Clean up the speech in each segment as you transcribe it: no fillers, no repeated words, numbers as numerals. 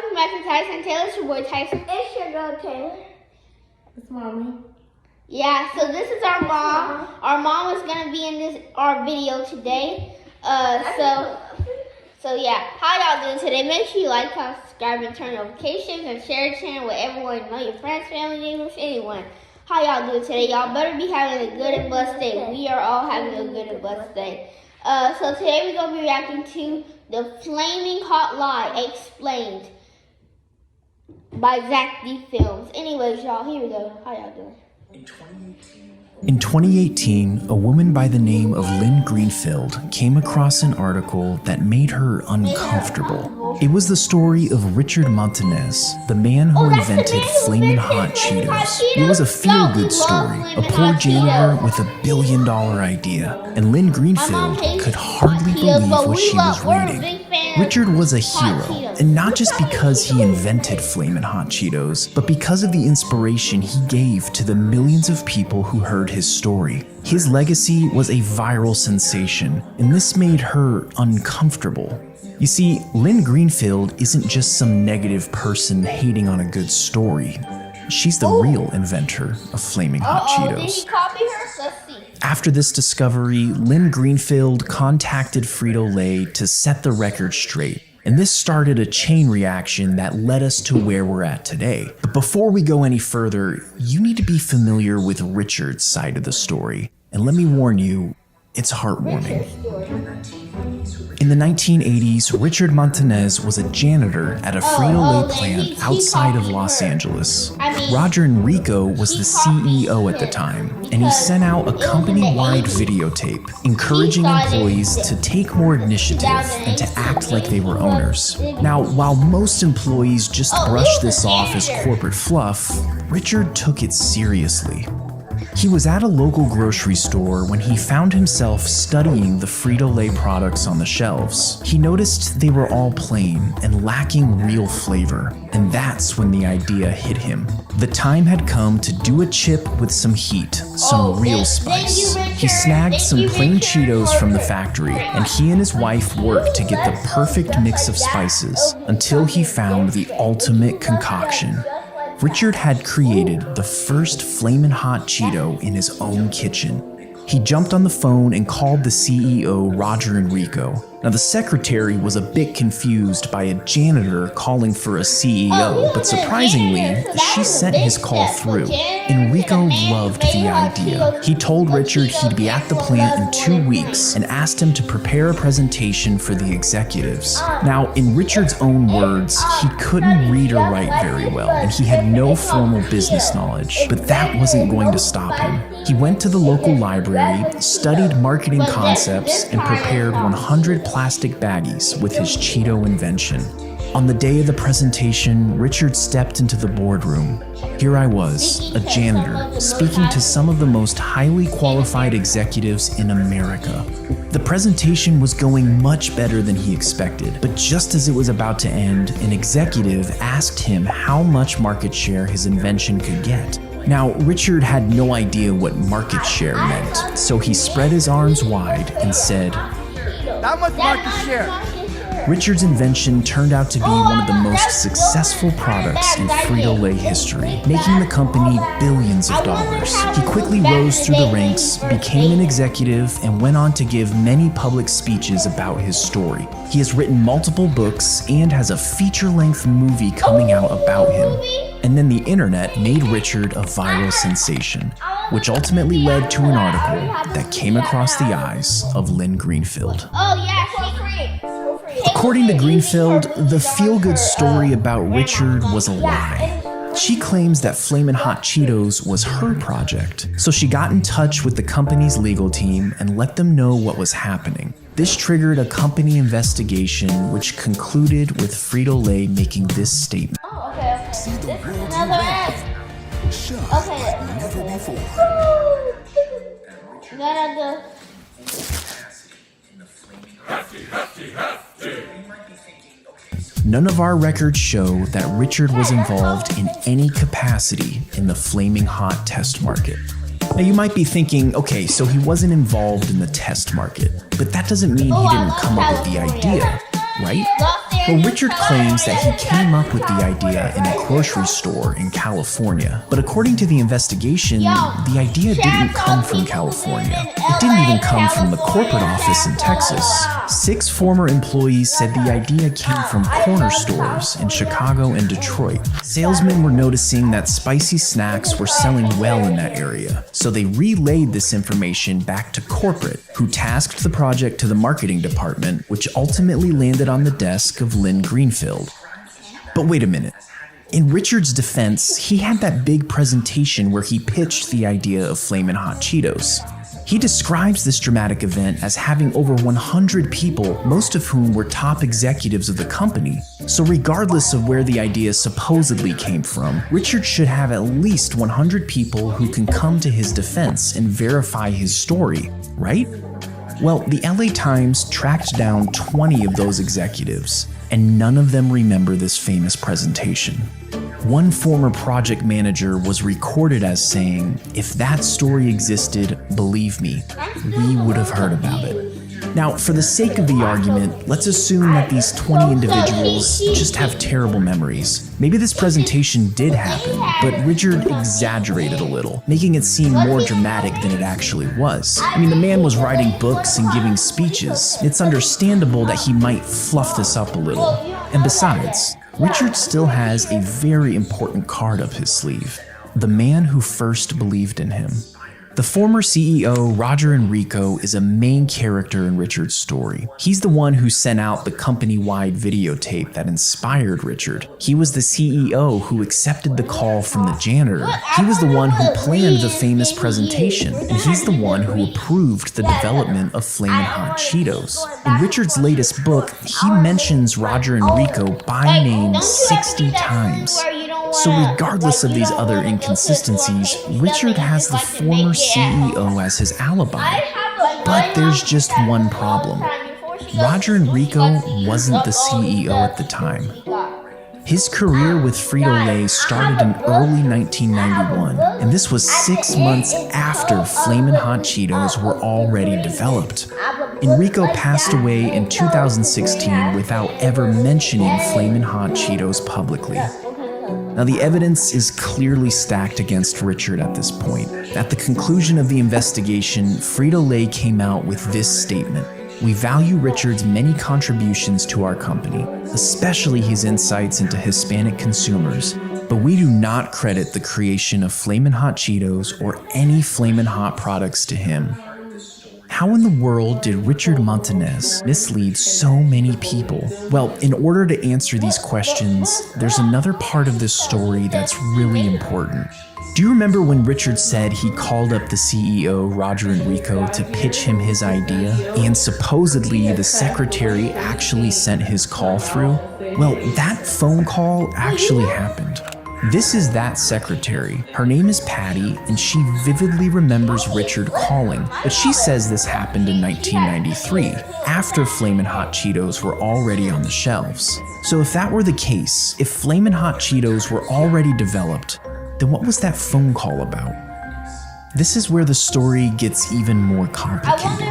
welcome back to Tyson Taylor. It's your boy Tyson. It's your girl Taylor. It's Mommy. Yeah, so this is our mom. Our mom is gonna be in our video today. So yeah, how y'all doing today? Make sure you like, comment, subscribe, and turn notifications, and share the channel with everyone you know, your friends, family, neighbors, anyone. How y'all doing today? Y'all better be having a good and blessed day. We are all having a good and blessed day. So today we're gonna be reacting to the Flaming Hot Lie Explained by Zach D Films. Anyways, y'all, here we go. How y'all doing? In 2018, a woman by the name of Lynn Greenfield came across an article that made her uncomfortable. It was the story of Richard Montanez, the man who invented Flamin' Hot Cheetos. It was a feel-good story, a poor janitor with $1 billion idea, and Lynn Greenfield could hardly believe what she was reading. Richard was a hero, and not just because he invented Flamin' Hot Cheetos, but because of the inspiration he gave to the millions of people who heard his story. His legacy was a viral sensation, and this made her uncomfortable. You see, Lynn Greenfield isn't just some negative person hating on a good story. She's the real inventor of Flaming Hot Cheetos. Did he copy her? Let's see. After this discovery, Lynn Greenfield contacted Frito-Lay to set the record straight. And this started a chain reaction that led us to where we're at today. But before we go any further, you need to be familiar with Richard's side of the story. And let me warn you, it's heartwarming. In the 1980s, Richard Montanez was a janitor at a Frito-Lay plant outside of Los Angeles. Roger Enrico was the CEO at the time, and he sent out a company-wide videotape encouraging employees to take more initiative and to act like they were owners. Now, while most employees just brushed this off as corporate fluff, Richard took it seriously. He was at a local grocery store when he found himself studying the Frito-Lay products on the shelves. He noticed they were all plain and lacking real flavor, and that's when the idea hit him. The time had come to do a chip with some heat, some real spice. He snagged some plain Cheetos from the factory, and he and his wife worked to get the perfect mix of spices until he found the ultimate concoction. Richard had created the first Flamin' Hot Cheeto in his own kitchen. He jumped on the phone and called the CEO, Roger Enrico. Now, the secretary was a bit confused by a janitor calling for a CEO, but surprisingly, she sent his call through. Enrico loved the idea. He told Richard he'd be at the plant in 2 weeks and asked him to prepare a presentation for the executives. Now, in Richard's own words, he couldn't read or write very well, and he had no formal business knowledge, but that wasn't going to stop him. He went to the local library, studied marketing concepts, and prepared 100 plastic baggies with his Cheeto invention. On the day of the presentation, Richard stepped into the boardroom. Here I was, a janitor, speaking to some of the most highly qualified executives in America. The presentation was going much better than he expected, but just as it was about to end, an executive asked him how much market share his invention could get. Now, Richard had no idea what market share meant, so he spread his arms wide and said, How much market share? Richard's invention turned out to be one of the most successful products in Frito-Lay history, making the company billions of dollars. He quickly rose through the ranks, became an executive, and went on to give many public speeches about his story. He has written multiple books and has a feature-length movie coming out about him. And then the internet made Richard a viral sensation, which ultimately led to an article that came across the eyes of Lynn Greenfield. According to Greenfield, the feel-good story about Richard was a lie. She claims that Flamin' Hot Cheetos was her project, so she got in touch with the company's legal team and let them know what was happening. This triggered a company investigation, which concluded with Frito-Lay making this statement. Oh, okay. This is another ad. Okay. Never before. None of our records show that Richard was involved in any capacity in the Flaming Hot test market. Now you might be thinking, okay, so he wasn't involved in the test market, but that doesn't mean he didn't come up with the idea, right? Well, Richard claims that he came up with the idea in a grocery store in California. But according to the investigation, the idea didn't come from California. It didn't even come from the corporate office in Texas. 6 former employees said the idea came from corner stores in Chicago and Detroit. Salesmen were noticing that spicy snacks were selling well in that area, so they relayed this information back to corporate, who tasked the project to the marketing department, which ultimately landed on the desk of Lynn Greenfield. But wait a minute. In Richard's defense, he had that big presentation where he pitched the idea of Flamin' Hot Cheetos. He describes this dramatic event as having over 100 people, most of whom were top executives of the company. So regardless of where the idea supposedly came from, Richard should have at least 100 people who can come to his defense and verify his story, right? Well, the LA Times tracked down 20 of those executives, and none of them remember this famous presentation. One former project manager was recorded as saying, "If that story existed, believe me, we would have heard about it." Now, for the sake of the argument, let's assume that these 20 individuals just have terrible memories. Maybe this presentation did happen, but Richard exaggerated a little, making it seem more dramatic than it actually was. I mean, the man was writing books and giving speeches. It's understandable that he might fluff this up a little. And besides, Richard still has a very important card up his sleeve: the man who first believed in him. The former CEO, Roger Enrico, is a main character in Richard's story. He's the one who sent out the company-wide videotape that inspired Richard. He was the CEO who accepted the call from the janitor. He was the one who planned the famous presentation, and he's the one who approved the development of Flamin' Hot Cheetos. In Richard's latest book, he mentions Roger Enrico by name 60 times. So regardless of these other inconsistencies, Richard has the former CEO as his alibi. But there's just one problem. Roger Enrico wasn't the CEO at the time. His career with Frito-Lay started in early 1991, and this was 6 months after Flamin' Hot Cheetos were already developed. Enrico passed away in 2016 without ever mentioning Flamin' Hot Cheetos publicly. Now, the evidence is clearly stacked against Richard at this point. At the conclusion of the investigation, Frito-Lay came out with this statement: "We value Richard's many contributions to our company, especially his insights into Hispanic consumers, but we do not credit the creation of Flamin' Hot Cheetos or any Flamin' Hot products to him." How in the world did Richard Montanez mislead so many people? Well, in order to answer these questions, there's another part of this story that's really important. Do you remember when Richard said he called up the CEO, Roger Enrico, to pitch him his idea, and supposedly the secretary actually sent his call through? Well, that phone call actually happened. This is that secretary. Her name is Patty, and she vividly remembers Richard calling, but she says this happened in 1993, after Flamin' Hot Cheetos were already on the shelves. So if that were the case, if Flamin' Hot Cheetos were already developed, then what was that phone call about? This is where the story gets even more complicated.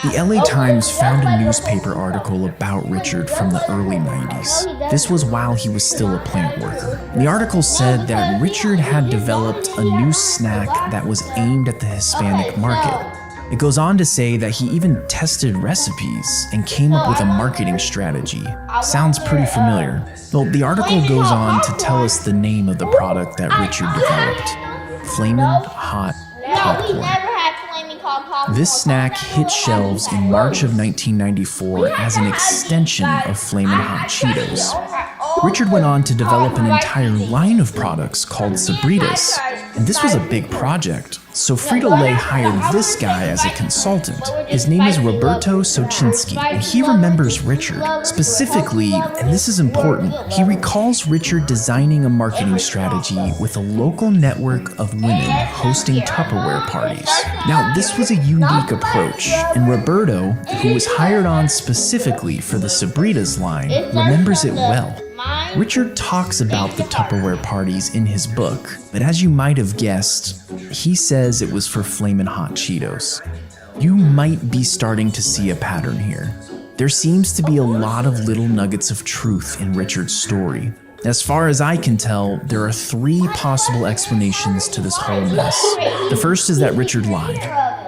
The LA Times found a newspaper article about Richard from the early 90s. This was while he was still a plant worker. The article said that Richard had developed a new snack that was aimed at the Hispanic market. It goes on to say that he even tested recipes and came up with a marketing strategy. Sounds pretty familiar. Well, the article goes on to tell us the name of the product that Richard developed: Flamin' Hot Popcorn. This snack hit shelves in March of 1994 as an extension of Flamin' Hot Cheetos. Richard went on to develop an entire line of products called Sabritas, and this was a big project. So Frito-Lay hired this guy as a consultant. His name is Roberto Socinski, and he remembers Richard. Specifically, and this is important, he recalls Richard designing a marketing strategy with a local network of women hosting Tupperware parties. Now, this was a unique approach, and Roberto, who was hired on specifically for the Sabritas line, remembers it well. Richard talks about the Tupperware parties in his book, but as you might have guessed, he says it was for Flamin' Hot Cheetos. You might be starting to see a pattern here. There seems to be a lot of little nuggets of truth in Richard's story. As far as I can tell, there are 3 possible explanations to this whole mess. The first is that Richard lied,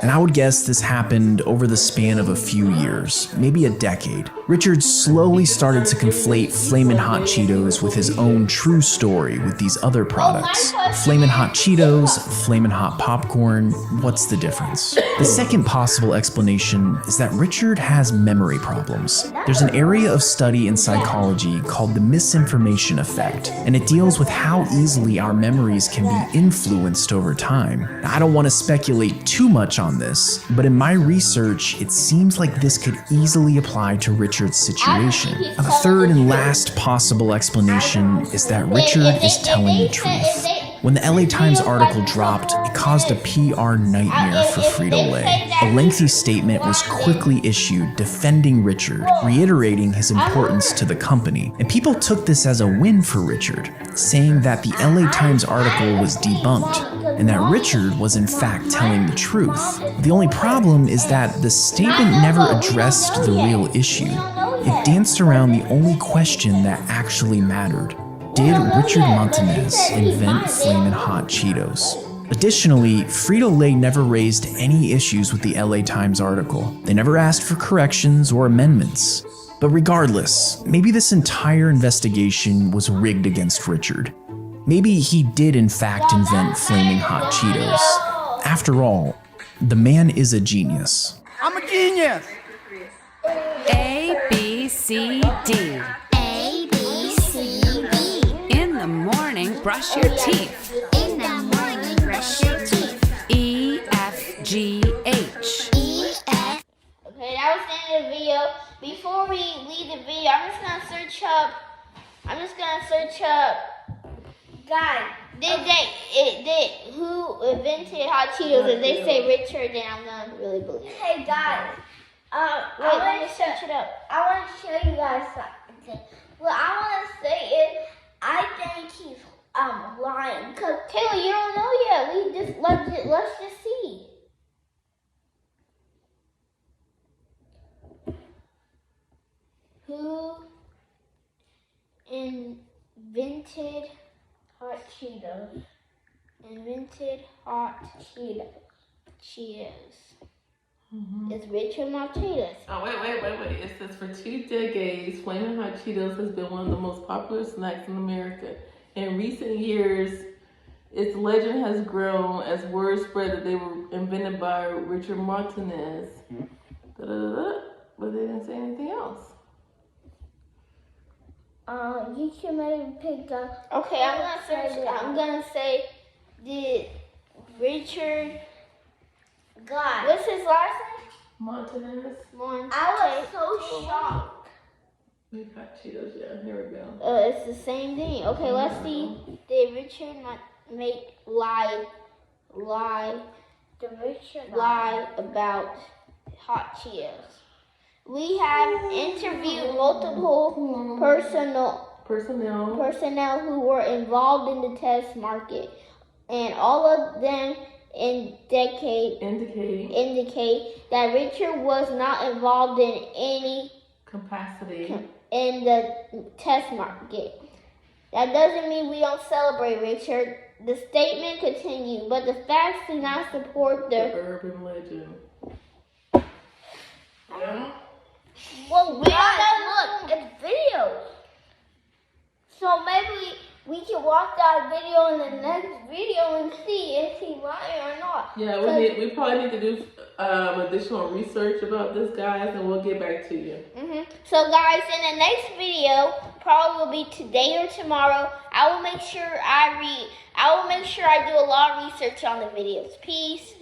and I would guess this happened over the span of a few years, maybe a decade. Richard slowly started to conflate Flamin' Hot Cheetos with his own true story with these other products. Flamin' Hot Cheetos, Flamin' Hot Popcorn, what's the difference? The second possible explanation is that Richard has memory problems. There's an area of study in psychology called the misinformation effect, and it deals with how easily our memories can be influenced over time. I don't want to speculate too much on this, but in my research, it seems like this could easily apply to Richard's situation. The third and last possible explanation is that Richard is telling the truth. When the LA Times article dropped, it caused a PR nightmare for Frito-Lay. A lengthy statement was quickly issued defending Richard, reiterating his importance to the company. And people took this as a win for Richard, saying that the LA Times article was debunked and that Richard was in fact telling the truth. The only problem is that the statement never addressed the real issue. It danced around the only question that actually mattered. Did Richard Montanez invent Flamin' Hot Cheetos? Additionally, Frito-Lay never raised any issues with the LA Times article. They never asked for corrections or amendments. But regardless, maybe this entire investigation was rigged against Richard. Maybe he did in fact invent Flaming Hot Cheetos. After all, the man is a genius. I'm a genius. A, B, C, D. A, B, C, D. In the morning, brush your teeth. In the morning, brush your teeth. E, F, G, H. E, F. Okay, that was the end of the video. Before we leave the video, I'm just gonna search up, guys, who invented Hot Cheetos? If they say Richard, then I'm gonna really believe it. Hey guys, Wait, let me search it up. I want to show you guys something. What I want to say is, I think he's lying. Cause Taylor, you don't know yet. Let's just see. Who invented Hot Cheetos? It's Richard Martinez. Oh, wait. It says for 2 decades, Flamin' Hot Cheetos has been one of the most popular snacks in America. In recent years, its legend has grown as word spread that they were invented by Richard Martinez. But they didn't say anything else. you can maybe pick up. Okay, I'm gonna say, did Richard? God. What's his last name? Martinez. I was so shocked. We've got Cheetos, yeah, here we go. It's the same thing. Okay, let's see. Did Richard lie about Hot Cheetos? We have interviewed multiple personnel who were involved in the test market, and all of them indicate that Richard was not involved in any capacity in the test market. That doesn't mean we don't celebrate Richard. The statement continued, but the facts do not support the urban legend. Yeah. Well, we gotta look. It's videos. So maybe we can watch that video in the next video and see if he's lying or not. Yeah, we probably need to do additional research about this, guys, and we'll get back to you. So, guys, in the next video, probably will be today or tomorrow, I will make sure I do a lot of research on the videos. Peace.